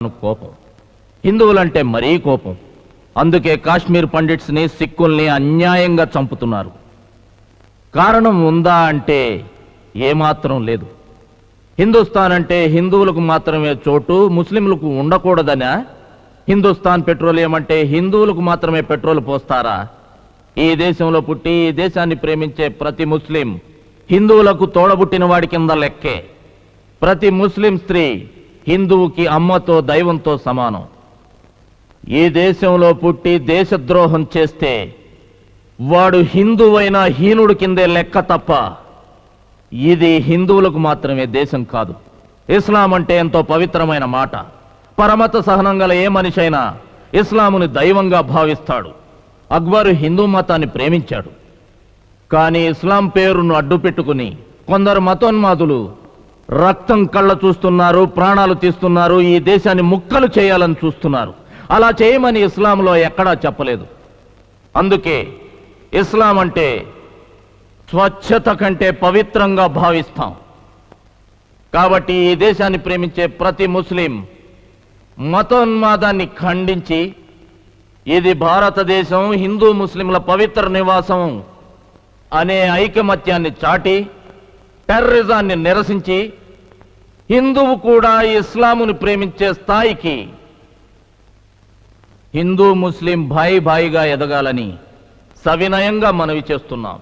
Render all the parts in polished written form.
కోపం, హిందువులంటే మరీ కోపం. అందుకే కాశ్మీర్ పండిట్స్ ని సిక్కుల్ని అన్యాయంగా చంపుతున్నారు. కారణం ఉందా అంటే ఏమాత్రం లేదు. హిందుస్థాన్ అంటే హిందువులకు మాత్రమే చోటు, ముస్లింలకు ఉండకూడదనా? హిందుస్థాన్ పెట్రోలియం అంటే హిందువులకు మాత్రమే పెట్రోల్ పోస్తారా? ఈ దేశంలో పుట్టి ఈ దేశాన్ని ప్రేమించే ప్రతి ముస్లిం హిందువులకు తోడబుట్టిన వాడి కింద లెక్కే. ప్రతి ముస్లిం స్త్రీ హిందువుకి అమ్మతో దైవంతో సమానం. ఈ దేశంలో పుట్టి దేశద్రోహం చేస్తే వాడు హిందువైన హీనుడు కిందే లెక్క తప్ప ఇది హిందువులకు మాత్రమే దేశం కాదు. ఇస్లాం అంటే ఎంతో పవిత్రమైన మాట. పరమత సహనం గల ఏ మనిషి అయినా ఇస్లాముని దైవంగా భావిస్తాడు. అక్బరు హిందూ మతాన్ని ప్రేమించాడు. కానీ ఇస్లాం పేరును అడ్డు పెట్టుకుని కొందరు మతోన్మాదులు రక్తం కళ్ళ చూస్తున్నారు, ప్రాణాలు తీస్తున్నారు, ఈ దేశాన్ని ముక్కలు చేయాలని చూస్తున్నారు. అలా చేయమని ఇస్లాంలో ఎక్కడా చెప్పలేదు. అందుకే ఇస్లాం అంటే స్వచ్ఛత కంటే పవిత్రంగా భావిస్తాం. కాబట్టి ఈ దేశాన్ని ప్రేమించే ప్రతి ముస్లిం మతోన్మాదాన్ని ఖండించి ఇది భారతదేశం, హిందూ ముస్లింల పవిత్ర నివాసం అనే ఐకమత్యాన్ని చాటి టెర్రరిజాన్ని నిరసించి హిందువు కూడా ఇస్లాముని ప్రేమించే స్థాయికి హిందూ ముస్లిం భాయి భాయిగా ఎదగాలని సవినయంగా మనవి చేస్తున్నాం.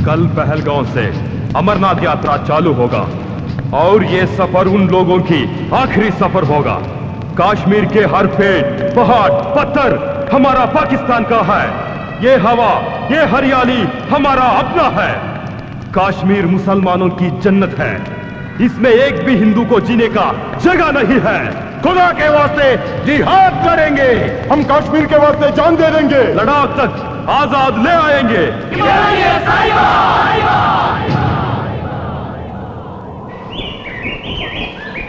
कल पहलगांव से अमरनाथ यात्रा चालू होगा और ये सफर उन लोगों की आखिरी सफर होगा. कश्मीर के हर पेड़, पहाड़, पत्थर हमारा पाकिस्तान का है. ये हवा, ये हरियाली हमारा अपना है. कश्मीर मुसलमानों की जन्नत है. इसमें एक भी हिंदू को जीने का जगह नहीं है. खुदा के वास्ते जिहाद करेंगे. हम कश्मीर के वास्ते जान दे देंगे. लद्दाख तक आजाद ले आएंगे.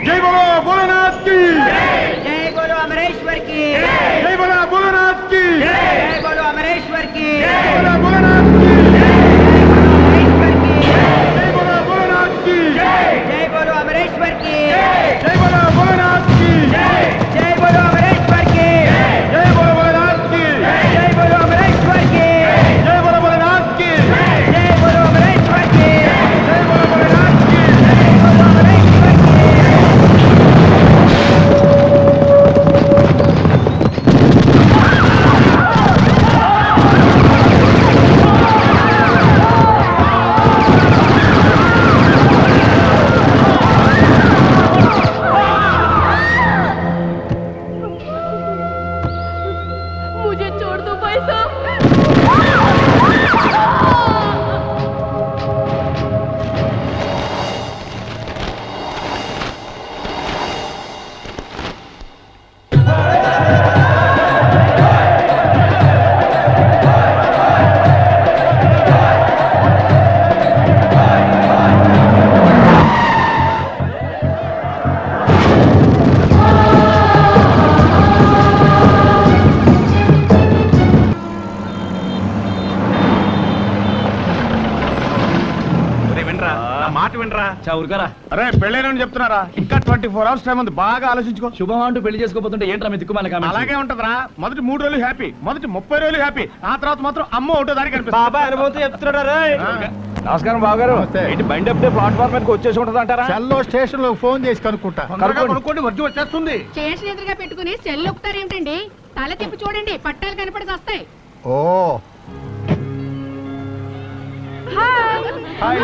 जय बोलो भोलेनाथ की, जय बोलो अमरेश्वर की, जय बोलो भोलेनाथ की, जय बोलो अमरेश्वर की, जय बोलो भोलेनाथ की, जय बोलो अमरेश्वर की, जय बोलो भोलेनाथ की, जय बोलो भोलेनाथ की, जय बोलो भोलेनाथ की, जय बोलो भोलेनाथ की, जय बोलो भोलेनाथ की, जय बोलो अमरेश्वर की, जय बोलो भोलेनाथ की, जय बोलो अमरेश्वर की, जय बोलो भोलेनाथ की, నా మాట వినరా ఊరుకరా అరే పెళ్ళైన చెప్తున్నారా ఇంకా 24 hours టైం ఉంది బాగా ఆలోచించుకో శుభం అంటూ పెళ్లి చేసుకోబోతుంటే ఏంట్రా మీ దిక్కుమాల కామెంట్స్? అలాగే ఉంటదిరా మొదటి 3 రోజులు హ్యాపీ మొదటి 30 రోజులు హ్యాపీ ఆ తర్వాత మాత్రం అమ్మ ఒకటో దానికి కనిపిస్తుంది బాబా అనుభూతి చెప్తున్నారా నమస్కారం బావగారు ఏంటి బండి అప్పుడే ప్లాట్ఫామ్ మీదకి వచ్చేసి ఉంటుంది అంటారా సెల్లో స్టేషన్ లో ఫోన్ చేసి కనుక్కుంటా కనుక్కోండి వర్జు వచ్చేస్తుంది స్టేషన్ ఎదురుగా పెట్టుకుని సెల్ ఒక్కుతారు ఏమిటండి? తల తిప్పి చూడండి, పట్టాలు కనపడి వస్తాయి. ఓ హాయ్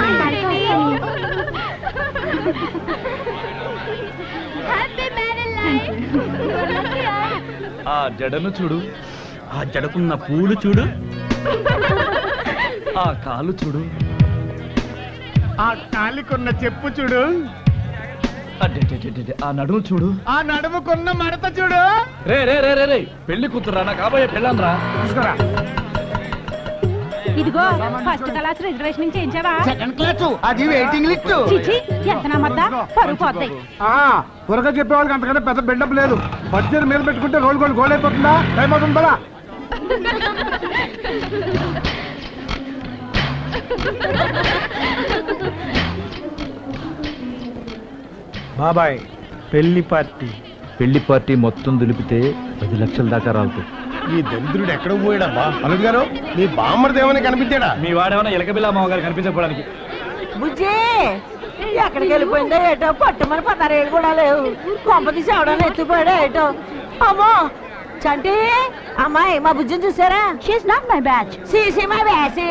ఆ జడను చూడు, ఆ జడకున్న పూలు చూడు, ఆ కాలు చూడు, ఆ కాలికున్న చెప్పు చూడు, ఆ నడుము చూడు, ఆ నడుముకున్న మడత చూడు. రే రే రే రే రే పెళ్లి కూతురా నా కాబోయే పెళ్ళాన్రా. చూసుకురా ఇదిగో ఫస్ట్ క్లాస్ రిజర్వేషన్ చేయించావా? సెకండ్ క్లాస్ అది వెయిటింగ్ లిస్ట్. చిచి ఎంత నమ్మద్దా, పరుగు పోతాయి. త్వరగా చెప్పే వాళ్ళకి అంతకంటే పెద్ద బిల్డప్ లేదు. బడ్జెట్ మీద పెట్టుకుంటే రోల్ గోల్ అయిపోతుందా? టైం అవుతుంది కదా. బాబాయ్ పెళ్లి పార్టీ పెళ్లి పార్టీ మొత్తం దులిపితే 10 లక్షల దాకా రాలుతుంది. ఈ దరిద్రుడు ఎక్కడ పోయాడమ్మా? అల్లుడు గారు మీ బామ్మర్ దేవని కనిపించాడా? మీ వాడేమన్నా ఎలకబిల్లా మామగారు కనిపించకపోవడానికి. బుజ్జి ఎక్కడికి వెళ్ళిపోయిందో ఏటో పట్టుమని 16 కూడా లేవు. కొంప తీసి అవడానికి ఎత్తుపోయాడో ఏటో. అమ్మో చంటి అమ్మాయి మా బుజ్జిని చూసారా? She's not my batch. CC my batch.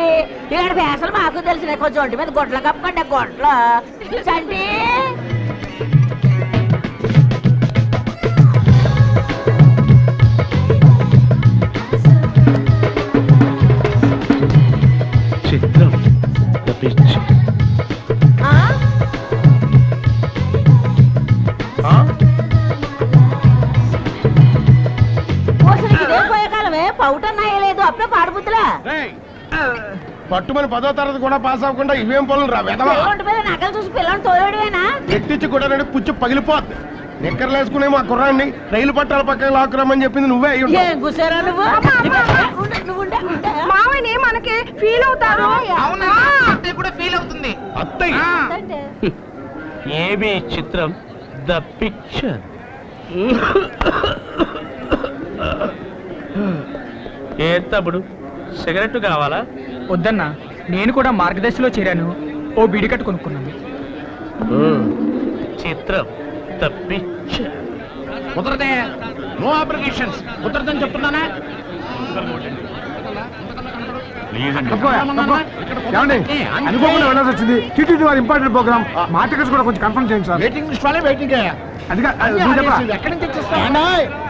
ఇక్కడ బ్యాసలు మాకు తెలిసిన కొంచెం ఒంటి మీద గొడ్ల కప్పకండి గొడ్ల. చంటి చిత్రం తప్పించి పోయే కాలమే పౌటన్నా వేయలేదు. అప్పుడే పాడుపుతులా పట్టుమని 10వ తరగతి కూడా పాస్ అవ్వకుండా ఇవేం పనులు రా వెదవా. ఒంటి మీద నకలు చూసి పిల్లలు తోయడమేనా? ఎట్టించి కూడా పుచ్చు పగిలిపోద్ది. నిక్కర్లేసుకునే మా కుర్రాన్ని రైలు పట్టాల పక్కన లాక్కురమ్మని చెప్పింది నువ్వే అయ్యి ఉంటావు. ఏం కూసారా నువ్వు? మావని మనకి ఫీల్ అవుతారు. అత్తయ్య ఏమి చిత్రం ద పిక్చర్. ఏ తమ్ముడు సిగరెట్ కావాలా? వద్దన్నా, నేను కూడా మార్గదర్శిలో చేరాను. ఓ బీడికట్టు కొనుక్కున్నాను. చిత్రం ద పిక్చర్. కుదరదే. నో అప్లికేషన్స్ కుదరదని చెప్తున్నానా? అనుకోకుండా వెళ్ళాల్సి వచ్చింది. టీటీడీ వారి ఇంపార్టెంట్ ప్రోగ్రామ్. మా టికెట్స్ కూడా కొంచెం కన్ఫర్మ్ చేయండి సార్. వెయిటింగ్ లిస్ట్ వాళ్ళే వెయిటింగ్. ఎక్కడి నుంచి తెచ్చిస్తా?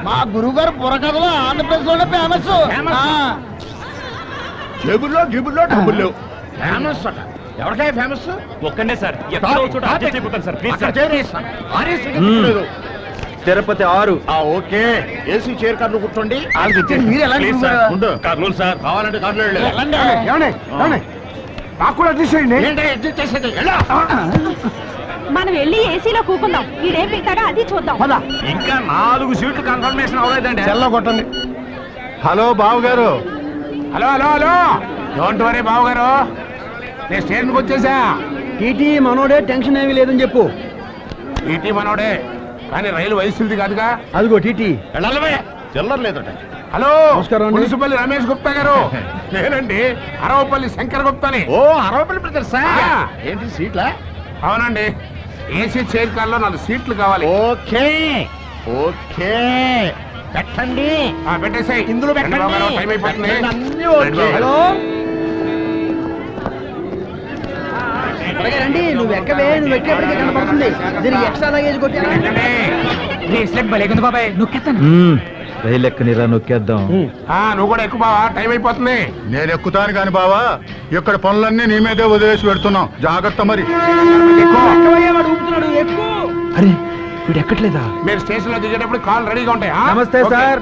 మా గురువు గారు బుర్రకథలో ఆంధ్రప్రదేశ్ లోనే ఫేమస్. జేబుల్లో గిబుల్లో డబ్బులు ఫేమస్ అట. ఎవరికైనా ఫేమస్ ఒక్కనే సార్ ఎక్కడో చోట adjust అయిపోతాను sir please sir. Tirupati 6. Okay AC chair కార్లు కూర్చోండి. ప్లీజ్ సార్ కర్నూలు సార్ కావాలంటే కార్లు నాకు కూడా అడ్జస్ట్ చేయండి. అడ్జస్ట్ చేసేది మనం వెళ్ళి ఏసీలో కూకుందాం. ఈడేం పెడతాడో అది చూద్దాం. ఇంకా 4 సీట్లు కన్ఫర్మేషన్ అవ్వలేదండి. సెల్లో కొట్టండి. హలో బాబు గారు. Hello hello hello don't worry బాబు గారు, నేను స్టేషన్కి వచ్చేసా. టీటీ మనోడే, టెన్షన్ ఏమీ లేదని చెప్పు. టీటీ మనోడే కానీ రైలు వయసుది కాదుగా. అదిగో టీటీ. వెళ్ళాలి చిల్లర లేదట. హలో నమస్కారం అండి. మున్సిపల్ రమేష్ గుప్తా గారు. నేనండి అరవపల్లి శంకర్ గుప్తాని. ఓ అరవపల్లి బ్రదర్స్. ఏంటి సీట్లా? అవునండి, ఏసీ చైర్ కార్లో 4 సీట్లు కావాలి. ఓకే ఓకే పెట్టండి. పెట్టేసాయి ఇందులో పెట్టండి. టైం అయిపోతుంది. హలో రండి, నువ్వు ఎక్కవే, నువ్వు ఎక్కేపటికే కనపడుతుంది. దీనికి ఎక్స్ట్రా లగేజ్ కొట్టి భలేకుంది బాబాయ్. నొక్కేస్తాను. రైలు ఎక్కనిరా నొక్కేద్దాం. నువ్వు కూడా ఎక్కువ బావా, టైం అయిపోతుంది. నేను ఎక్కుతాను కాని బావా, ఇక్కడ పనులన్నీ నీ మీదే వదిలేసి పెడుతున్నాం. జాగ్రత్త మరి. అరే వీడు ఎక్కట్లేదా? మీరు స్టేషన్ లో దిగేటప్పుడు కాల్ రెడీగా ఉంటాయి. నమస్తే సార్.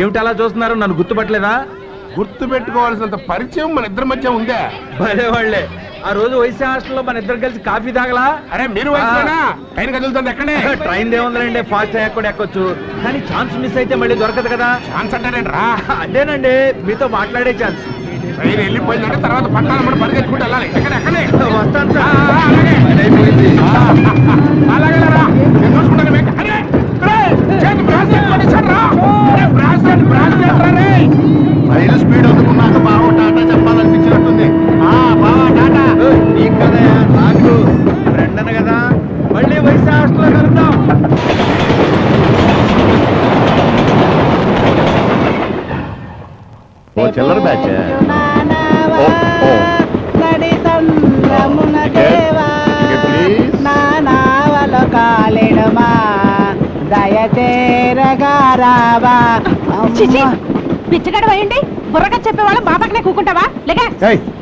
ఏమిటి అలా చూస్తున్నారు? నన్ను గుర్తుపట్టలేదా? గుర్తు పెట్టుకోవాల్సినంత పరిచయం మన ఇద్దరి మధ్య ఉందా? భలే వాళ్ళే. ఆ రోజు వైసీ హాస్టల్లో మన ఇద్దరు కలిసి కాఫీ తాగలా? అరే మీరు ట్రైన్ కదులుతుంది ఎక్కడే? ట్రైన్ దేవుందండి, ఫాస్ట్ అయ్యాక కూడా ఎక్కొచ్చు. కానీ ఛాన్స్ మిస్ అయితే మళ్ళీ దొరకదు కదా. ఛాన్స్ అంటారేంట్రా? అదేనండి, మీతో మాట్లాడే ఛాన్స్. ట్రైన్ వెళ్ళిపోయిందంటే తర్వాత పట్టాలి మనం పరిగెత్తుకుంటూ వెళ్ళాలి. ఎక్కడే వస్తాను అలాగే రా, నేను చూసుకుంటాను. అరే చేతి బ్రాస్లెట్ కొట్టేశాడు రా. బ్రాస్లెట్ రా రే. రైలు స్పీడ్ అందుకున్నాక బావ టాటా చెప్పాలనిపించినట్టుంది. బావ టాటా నీకు కదా నాకు ఫ్రెండ్ అని కదా. మళ్ళీ వైస్ హాస్టల్లో కలుద్దాం. ఓ చిల్లర బ్యాచ్. పిచ్చగడ వేయండి. బుర్రగా చెప్పేవాళ్ళు బాబాకనే కూకుంటావా లేక?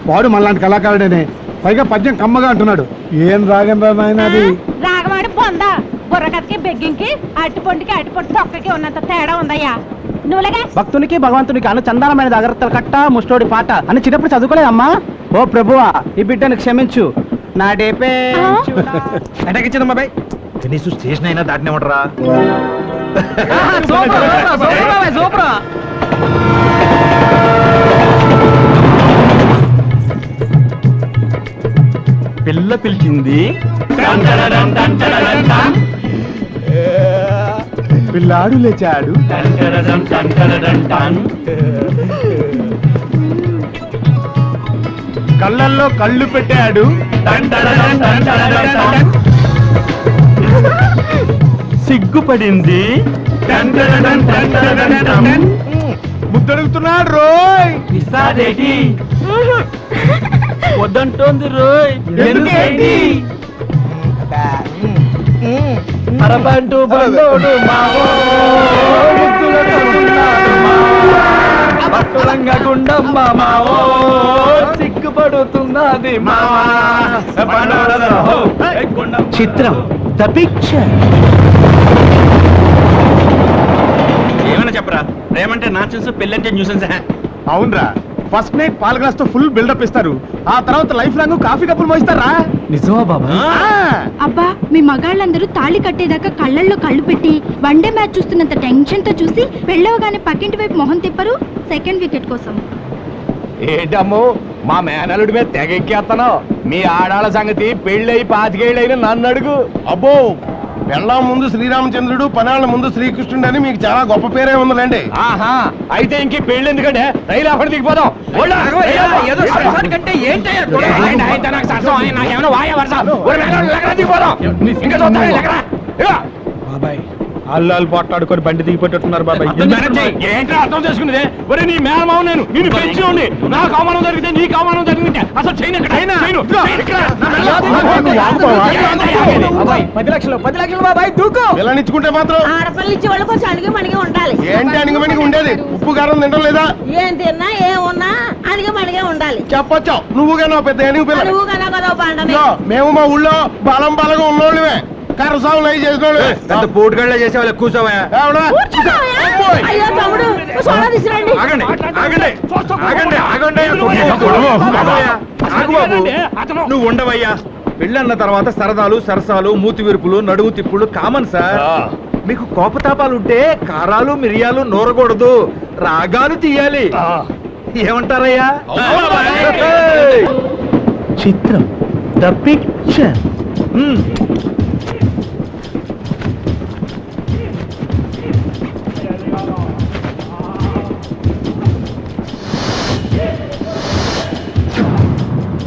వాడు మనలాంటి కళాకారుడేనే, పైగా పద్యం కమ్మగా అంటున్నాడు. ఏం రాగం రా నాయన అది. రాగమాడి పొందా. బుర్రకథకి బెగ్గింకి అట్టుపొంటికి అట్టుపొంటి తొక్కకి ఉన్నంత తేడా ఉందయ్యా. నువ్వులేగా భక్తునికి భగవంతునికి అన్న చందానమైన జాగ్రత్తలు కట్ట ముష్టోడి పాట అని చిన్నప్పుడు చదువుకోలేదమ్మా. ఓ ప్రభువా, ఈ బిడ్డను క్షమించు. నా డేపే అటకిచ్చిందమ్మా బాయ్. కనీసం స్టేషన్ అయినా దాటినే ఉండరా. పిల్ల పిలిచింది, పిల్లాడు లేచాడు. కళ్ళల్లో కళ్ళు పెట్టాడు. సిగ్గుపడింది, ముద్దడుగుతున్నాడు రోయ్. వద్దంటోంది రోయ్. ఎందుకేంటి? అరబంటు బండోడు మావో గుండమ్మ మావో సిగ్గుపడుతున్నది మావా. చిత్రం ద పిక్చర్. ఏమైనా చెప్పరా. ప్రేమంటే నాన్సెన్స్, పెళ్ళంటే న్యూసెన్స్. అవునరా, ఫస్ట్ నైట్ పాల గ్లాస్ తో ఫుల్ బిల్డప్ ఇస్తారు. ఆ తర్వాత లైఫ్ లాంగ్ కాఫీ కప్పులు మోయిస్తారా. నిజమా బాబా? అబ్బా, మీ మగాళ్ళందరూ తాళి కట్టేదాకా కళ్ళల్లో కళ్ళు పెట్టి వన్డే మ్యాచ్ చూస్తున్నంత టెన్షన్ తో చూసి పెళ్ళవగానే పక్కింటి వైపు మొహం తిప్పరు సెకండ్ వికెట్ కోసం. ఏంటమ్మో మా మేనలుడి మీద తెగ ఎక్కేస్తాను. మీ ఆడాళ్ళ సంగతి పెళ్ళయి 25 ఏళ్ళైనా నన్ను అడుగు. అబ్బో, పెళ్ళాం ముందు శ్రీరామచంద్రుడు, పనాళ్ళ ముందు శ్రీకృష్ణుడు అని మీకు చాలా గొప్ప పేరే ఉందండి. ఆహా, అయితే ఇంక పెళ్లి ఎందుకంటే రైలు అక్కడ దిగిపోదాం. బాబాయ్, అల్లాలు పోట్లాడుకొని బండి దిగిపోతున్నారు బాబాయ్. ఏంటో అర్థం చేసుకునేదే. ఒరే నీ మేనమావు నేను, నిన్ను పెంచి ఉండి నాకు అవమానం జరిగితే నీకు అవమానం జరిగితే అసలు చేయను. 10 లక్షలు బాబాయ్ దూకు. పిల్లనిచ్చుకుంటే మాత్రం ఆడపిల్ల ఇచ్చే వాళ్ళు కొంచెం అణిగి మణిగి ఉండాలి. ఏంటి అణిగిమణిగి ఉండేది? ఉప్పు కారం తినడం లేదా? ఏం తిన్నా ఏమున్నా అణిగి మణిగే ఉండాలి. చెప్పొచ్చు, నువ్వుగా నా పెద్ద ఎనిగి పిల్ల. నువ్వు కన్నా కదా పండని. మేము మా ఊళ్ళో బలం బలంగా ఉన్నోళ్ళమే, కరసాములు అవి చేసిన పెద్ద పోటుగళ్ళ చేసేవాళ్ళు. కూర్చోవా. అయ్యో తమ్ముడు, సోడా తీసుకురండి. నువ్వు ఉండవయ్యా. పెళ్ళన్న తర్వాత సరదాలు, సరసాలు, మూతి విరుపులు, నడువు తిప్పులు కామన్ సార్. మీకు కోపతాపాలుంటే కారాలు, మిరియాలు నూరకూడదు, రాగాలు తీయాలి. ఏమంటారయ్యా? చిత్రం ద పిక్చర్.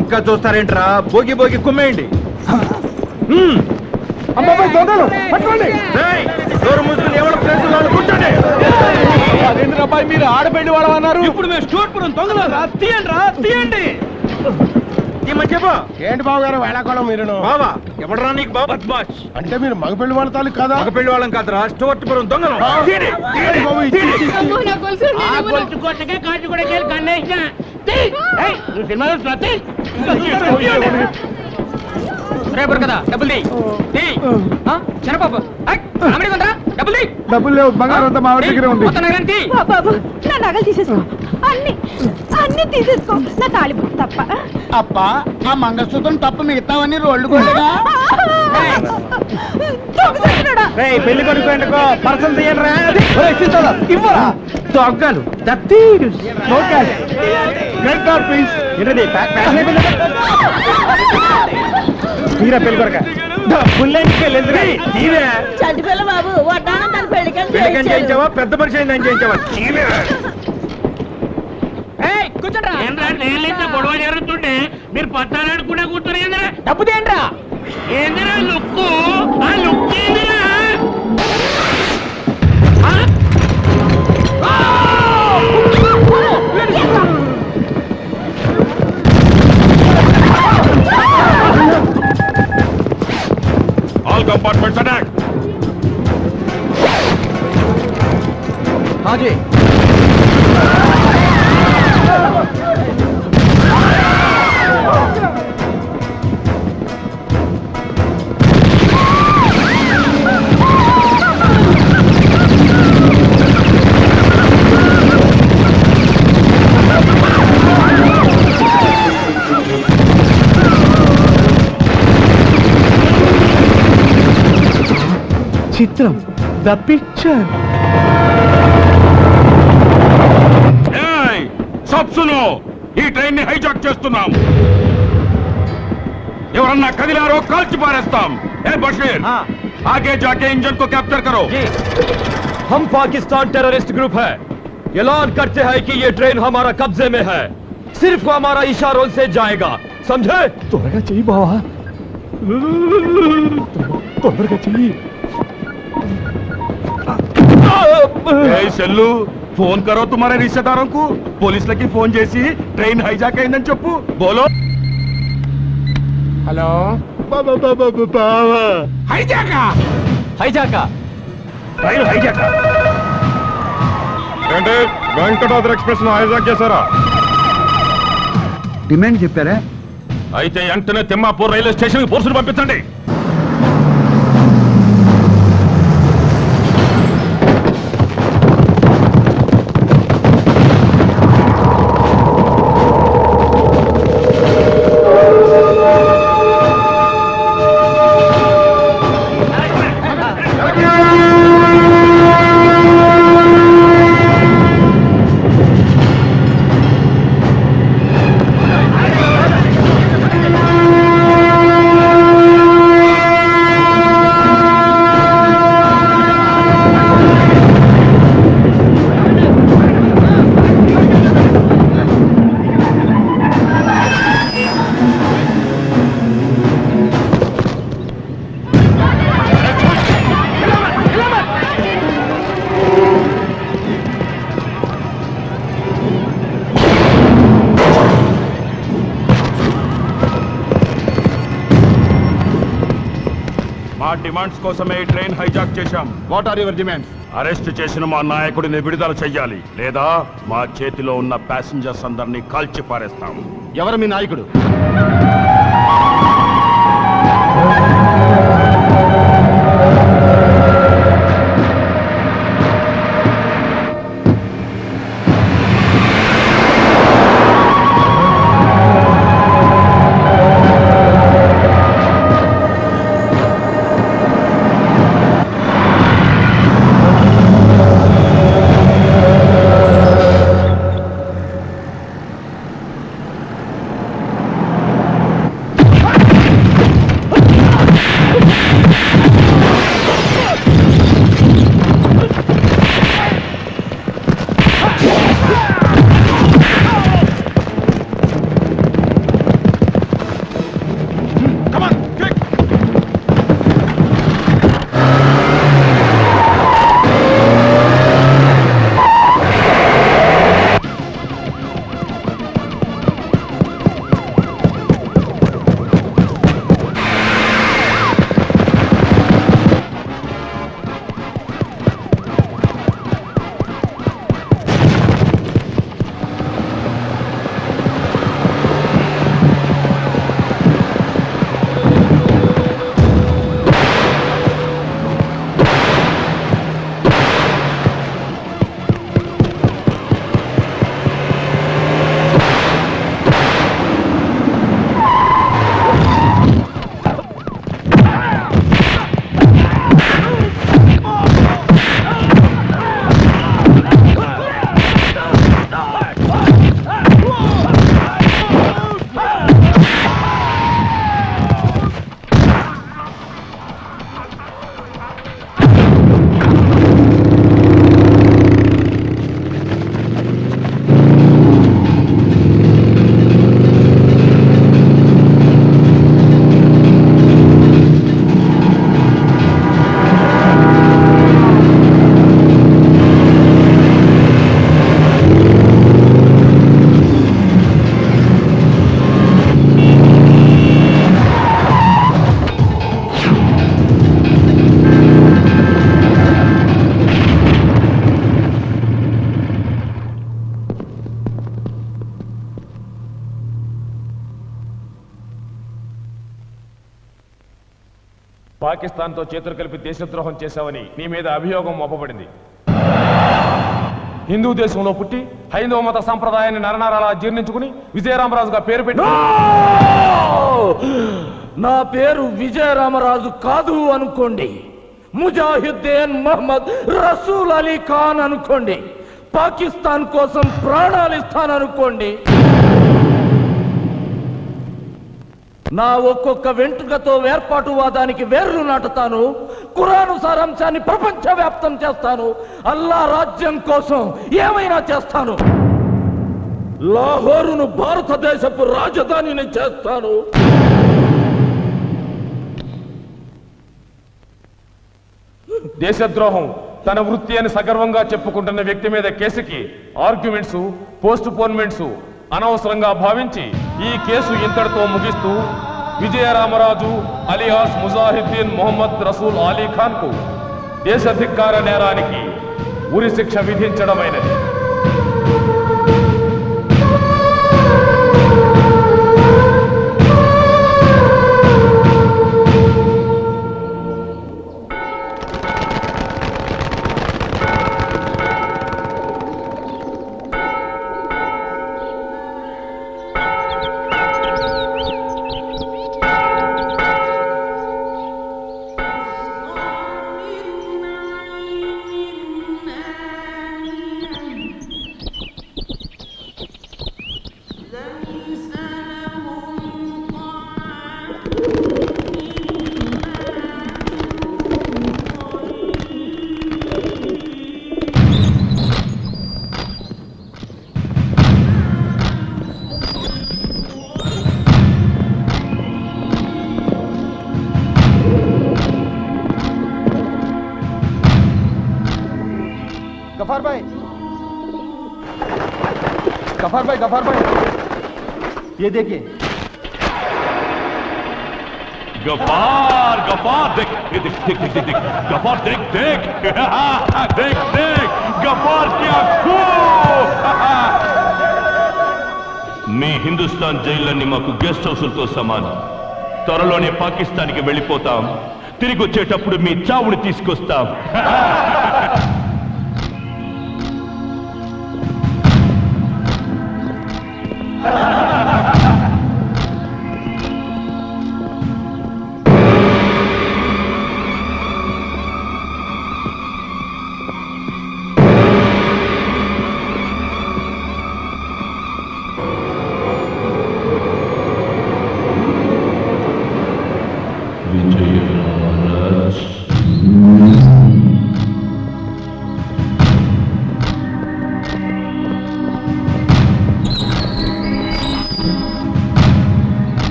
ఇంకా చూస్తారేంట్రా, భోగి భోగి కుమ్మేయండి. మీరు ఆడపెళ్లి వాడు అన్నారు. ఇప్పుడు మేము స్టూర్పురం దొంగలు. తీయండి. చెప్పు. ఏంటి బాబు గారు వేళాకోళం మీరు? బావా ఎవడరా నీకు బాబా? బద్మాష్. అంటే మీరు మగపెళ్లి వాళ్ళ తాలూకు కాదా? మగ పెళ్లి వాళ్ళం కాదురా, స్టూవర్ట్పురం దొంగలు. రేపు కదా డబ్బులు చిన్నపాప డబ్బులు డబ్బులు లేవు, బంగారం అంతా మా వాడి దగ్గర ఉంది. బాబు, నా నగలు తీసేసుకో. అన్ని తీసేసుకో, నా తాళిబొట్టు తప్ప. అప్ప, ఆ మంగళసూత్రం తప్ప మిగతావన్నీ రోడ్లు కొట్టగా రేయ్ పెళ్లి కొడుకు ఎండుకో పర్సన్ తీయండిరా ఇవ్వరా దొంగలు తీరా పెళ్లి కొడక చంటి పిల్ల బాబు వడ్డానం తన పెళ్లికని పెళ్ళికని చేయించావా పెద్ద మనిషి అయిందని చేయించావా గొడవ జరుగుతుంటే మీరు పట్టాలనుకునే కూర్చొని డబ్బు తేండ్రా ఏందిరా లుక్కు ఆ లుక్ ఏందిరా All compartments attack. हाँ जी చిత్రం ద పిక్చర్ सब सुनो ఈ ట్రైన్ ని హైజాక్ చేస్తున్నాం ఎవరన్నా కదిలారో కాల్చి పారేస్తాం ఏ బషీర్ आगे जाके इंजन को कैप्चर करो हम पाकिस्तान टेररिस्ट ग्रुप है ऐलान करते हैं कि ये ट्रेन हमारा कब्जे में है सिर्फ हमारा इशारों से जाएगा समझे త్వరగా చెయ్యి బావా తొందరగా చెయ్యి సెల్లు ఫోన్ కరో తుమారే రిశ్తేదారోं को పోలీసులకి ఫోన్ చేసి ట్రైన్ హైజాక్ అయిందని చెప్పు బోలో హలో హైజాకా హైజాకా ట్రైన్ హైజాక్ అంటే వెంకటాద్రి ఎక్స్ప్రెస్ ను హైజాక్ చేశారా డిమాండ్ చెప్పారా అయితే వెంటనే తిమ్మాపూర్ రైల్వే స్టేషన్ కి పోలీసులు పంపించండి మా డిమాండ్స్ కోసమే ఈ ట్రైన్ హైజాక్ చేశాం what are your demands arrest చేసిన మా నాయకుడిని విడుదల చెయ్యాలి లేదా మా చేతిలో ఉన్న ప్యాసింజర్స్ అందరినీ కాల్చి పారేస్తాం ఎవరు మీ నాయకుడు పాకిస్తాన్తో చేతులు కలిపి దేశద్రోహం చేశావని నీ మీద అభియోగం మోపబడింది. హిందూ దేశంలో పుట్టి హైందవ మత సంప్రదాయాన్ని నరనరాలా జీర్ణించుకుని విజయరామరాజుగా పేరు పెట్టి నా పేరు విజయరామరాజు కాదు అనుకోండి, ముజాహిద్దీన్ మహమ్మద్ రసూల్ అలీ ఖాన్ అనుకోండి, పాకిస్తాన్ కోసం ప్రాణాలు ఇస్తాననుకోండి. నా ఒక్కొక్క వెంట్రుకతో వేర్పాటువాదానికి వేర్లు నాటుతాను, ఖురాను సారాంశాన్ని ప్రపంచవ్యాప్తం చేస్తాను, అల్లా రాజ్యం కోసం ఏమైనా చేస్తాను, లాహోరును భారతదేశపు రాజధానిని చేస్తాను. దేశద్రోహం తన వృత్తి అని సగర్వంగా చెప్పుకుంటున్న వ్యక్తి మీద కేసుకి ఆర్గ్యుమెంట్స్, పోస్ట్ పోన్మెంట్స్ అనవసరంగా భావించి ఈ కేసు ఇంతటితో ముగిస్తూ విజయరామరాజు అలియాస్ ముజాహిద్దీన్ మొహమ్మద్ రసూల్ అలీ ఖాన్ కు దేశధిక్కార నేరానికి ఉరి శిక్ష విధించడమైనది. गफार भाई ये देखिए गफार देख गफार देख गफार क्या మీ హిందుస్థాన్ జైళ్ళన్నీ మాకు గెస్ట్ హౌసులతో సమానం. త్వరలోనే పాకిస్తాన్కి వెళ్ళిపోతాం. తిరిగి వచ్చేటప్పుడు మీ చావుని తీసుకొస్తాం.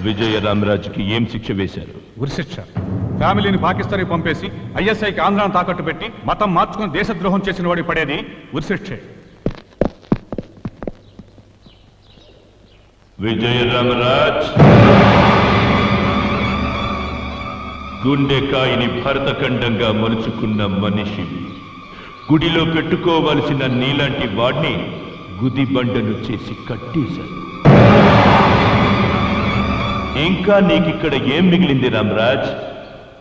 విజయరామరాజుకి ఏం శిక్ష వేశారు? ఉరిశిక్ష. ఫ్యామిలీని పాకిస్తాన్కి పంపేసి ఐఎస్ఐకి ఆంధ్రాను తాకట్టు పెట్టి మతం మార్చుకుని దేశద్రోహం చేసిన వాడికి పడేది ఉరిశిక్షే. విజయరామరాజ్ గుండెకాయని భరతఖండంగా మలుచుకున్న మనిషివి. గుడిలో పెట్టుకోవలసిన నీలాంటి వాడిని గుదిబండను చేసి కట్టేశారు. ఇంకా నీకిక్కడ ఏం మిగిలింది రామరాజ్?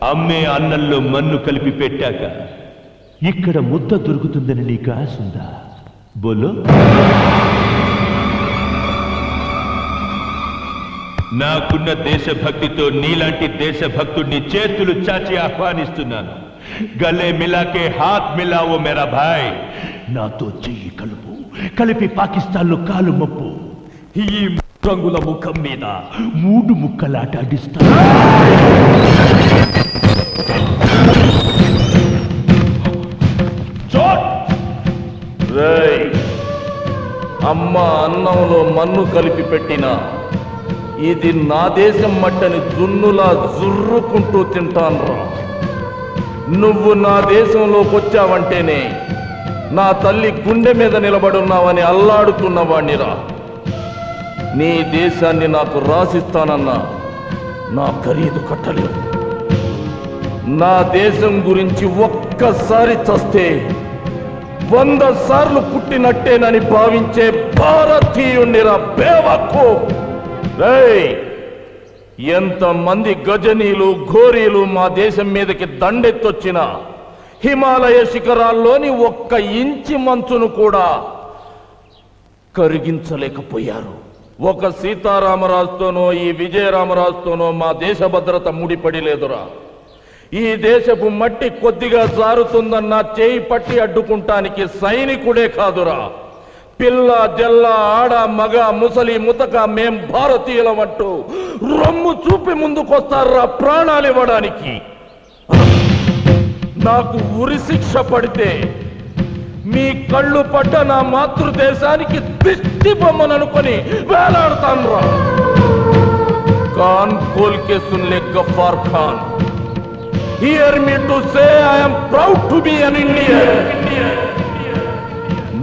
అమ్మే అన్నంలో మన్ను కలిపి పెట్టాక ఇక్కడ ముద్ద దొరుకుతుందని నీకు ఆశ ఉందా? బోలో. నాకున్న దేశభక్తితో నీలాంటి దేశభక్తుడిని చేతులు చాచి ఆహ్వానిస్తున్నాను. గలే మిలాకే హాత్ మిలావో మేరా భాయ్. నాతో చెయ్యి కలుపు, కలిపి పాకిస్తాన్లో కాలు మప్పు. ఈ రంగుల ముఖం మీద 3 ముక్కలాట ఆడిస్తా. అమ్మ అన్నంలో మన్ను కలిపి పెట్టినా ఇది నా దేశం మట్టని జున్నులా జుర్రుకుంటూ తింటాన్రా. నువ్వు నా దేశంలోకి వచ్చావంటేనే నా తల్లి గుండె మీద నిలబడున్నావని అల్లాడుతున్నవాణ్ణిరా. నీ దేశాన్ని నాకు రాసిస్తానన్నా నా ఖరీదు కట్టలేవు. నా దేశం గురించి ఒక్కసారి చస్తే 100 సార్లు పుట్టినట్టేనని భావించే భారతీయుణ్ణిరా బేవకు. ఎంతమంది గజనీలు ఘోరీలు మా దేశం మీదకి దండెత్తొచ్చినా హిమాలయ శిఖరాల్లోని 1 ఇంచి మంచును కూడా కరిగించలేకపోయారు. ఒక సీతారామరాజుతోనో ఈ విజయరామరాజుతోనో మా దేశ భద్రత ముడిపడి లేదురా. ఈ దేశపు మట్టి కొద్దిగా జారుతుందన్న చేయి పట్టి అడ్డుకుంటానికి సైనికుడే కాదురా, పిల్ల జల్ల ఆడ మగ ముసలి ముతక మేం భారతీయులమంటూ రొమ్ము చూపి ముందుకొస్తారా ప్రాణాలివ్వడానికి. నాకు ఉరి శిక్ష పడితే మీ కళ్ళు పడ్డ నా మాతృదేశానికి దిష్టి బొమ్మననుకొని వేలాడతాన్రా. కాన్ కోల్కే సున్లే Ghaffar Khan, hear me to say I am proud to be an Indian.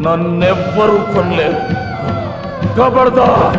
నన్నెవ్వరూ కొనలేరు. ఖబర్దార్,